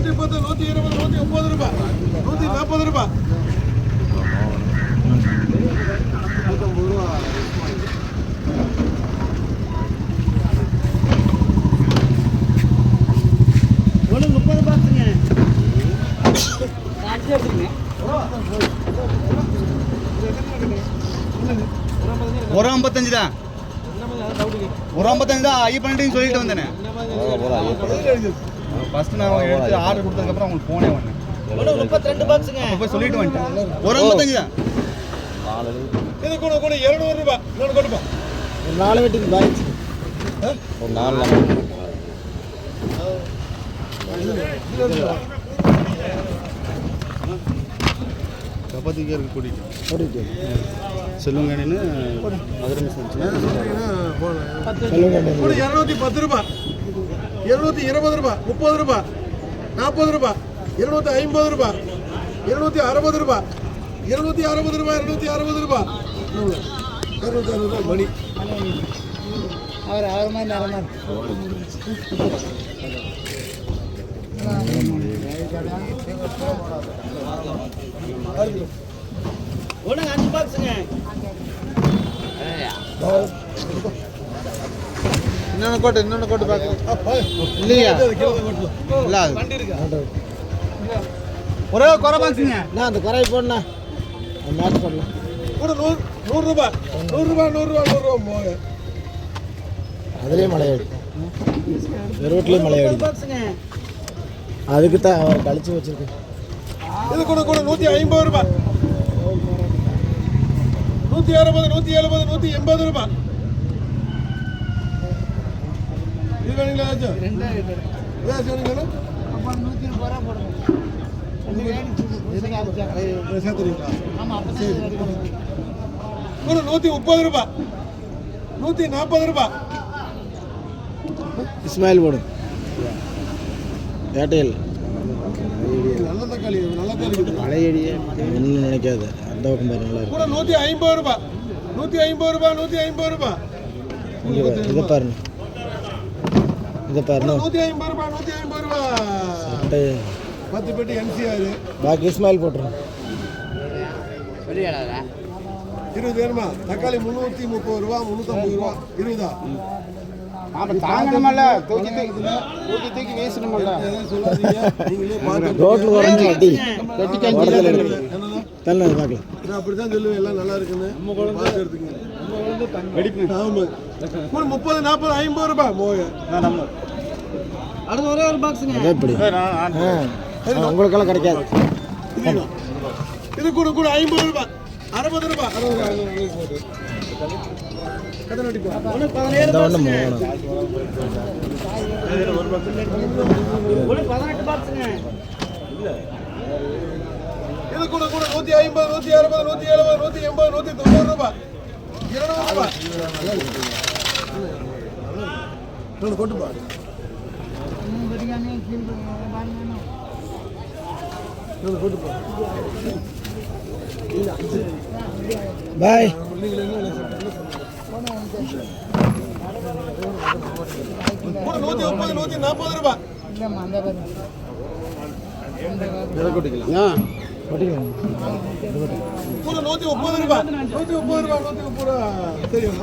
110, 120, 130 ரூபாய், 140 ரூபாய். 150 ரூபா. ஒன்று 30 பாக்ஸுங்க. ஒரு 55 தான், ஒரு 55 தான். ஐ பண்ணிட்டு சொல்லிட்டு வந்தேனே. ஃபர்ஸ்ட் நான் எடுத்து ஆர்டர் கொடுத்ததுக்கப்புறம் உங்களுக்கு ஃபோனே வந்தேன். ஒன்று 32 பாக்ஸுங்க. போய் சொல்லிட்டு வந்துட்டேன். ஒரு 55 தான். இது கூட 200 ரூபாய். இன்னொன்று கொடுப்பா. ஒரு 4 வெட்டிக்கு பாக்ஸ். ஒரு 4 சப்பாத்திக்கு இருக்கு கூட்டிட்டு செல்வங்கன்னு மதுரை மிஸ் கூட 210 ரூபாய், 220 ரூபாய், 30 ரூபாய், 40 ரூபாய், 250 ரூபாய், 260 ரூபாய், 260 ரூபாய், 260 ரூபாய், 260 ரூபாய் மணி. அவர் மாதிரி நேரமா ஒன்றுங்க 5 பாக்ஸுங்க. இன்னொன்று கோட்டு பார்க்கலாம் இல்லையா? இல்லை ஒரே குறை பாக்ஸுங்க. நான் அந்த குறை போடணா மேட்ச் போடலாம். கூட 100 ரூபாய், 100 ரூபாய், 100 ரூபாய், 100 ரூபாய். அதுலேயே மலையாடி, ரோட்லேயும் மலையாடி. அதுக்கு தான் அவர் கழிச்சு வச்சிருக்கேன். இது கூட 150 ரூபாய், 160, 170, 180 ரூபாய். இது வேணுங்களா? சேர்த்துறீங்களா? ஒரு 130 ரூபாய், 140 ரூபாய். இஸ்மாயில் போடும் ஏர்டெல். நல்ல தக்காளி, நல்ல தக்காளி. மலையடியே ஒன்றும் நினைக்காது. அந்த பக்கம் பாரு நல்லா கூட 150 ரூபாய், 150 ரூபாய், 150 ரூபாய். இருக்கு. இதை பாருங்க, இதை பாருங்க. 150 ரூபாய், 150 ரூபாய். 10 பெட்டி என்சிஆர். பாக்கி இஸ்மாயில் போட்டுருங்க. 20 வேணுமா? தக்காளி 330 ரூபா, 350 ரூபா. 20ஆ? தாங்கணுமல்ல, தூக்கி வீசணுமல்ல. நீங்களே பார்த்து ரோட்ல வரணும். வட்டி என்னன்னா பார்க்கலாம். நான் அப்படித்தான் சொல்லுவேன், எல்லாம் நல்லா இருக்குன்னு. பார்த்து எடுத்துக்கங்க. ஆமா. கூட 30, 40, 50 ரூபாய். அடுத்து ஒரே ஒரு பாக்ஸுங்க. எப்படி உங்களுக்கெல்லாம் கிடைக்காது. இது கூட 50 ரூபாய், 60 ரூபாய். 60 போட்டு ஒன்று 17 பாக்ஸுங்க. ஒன்று 18 பாக்ஸுங்க. இது கூட 150, 160, 170, 180, 190 ரூபாய். 200 ரூபாய். கொட்டுப்பா. பாய். கூட 130, 140 ரூபாய். கூட 130 ரூபாய், 130 ரூபாய், 130 ரூபாய். தெரியும்.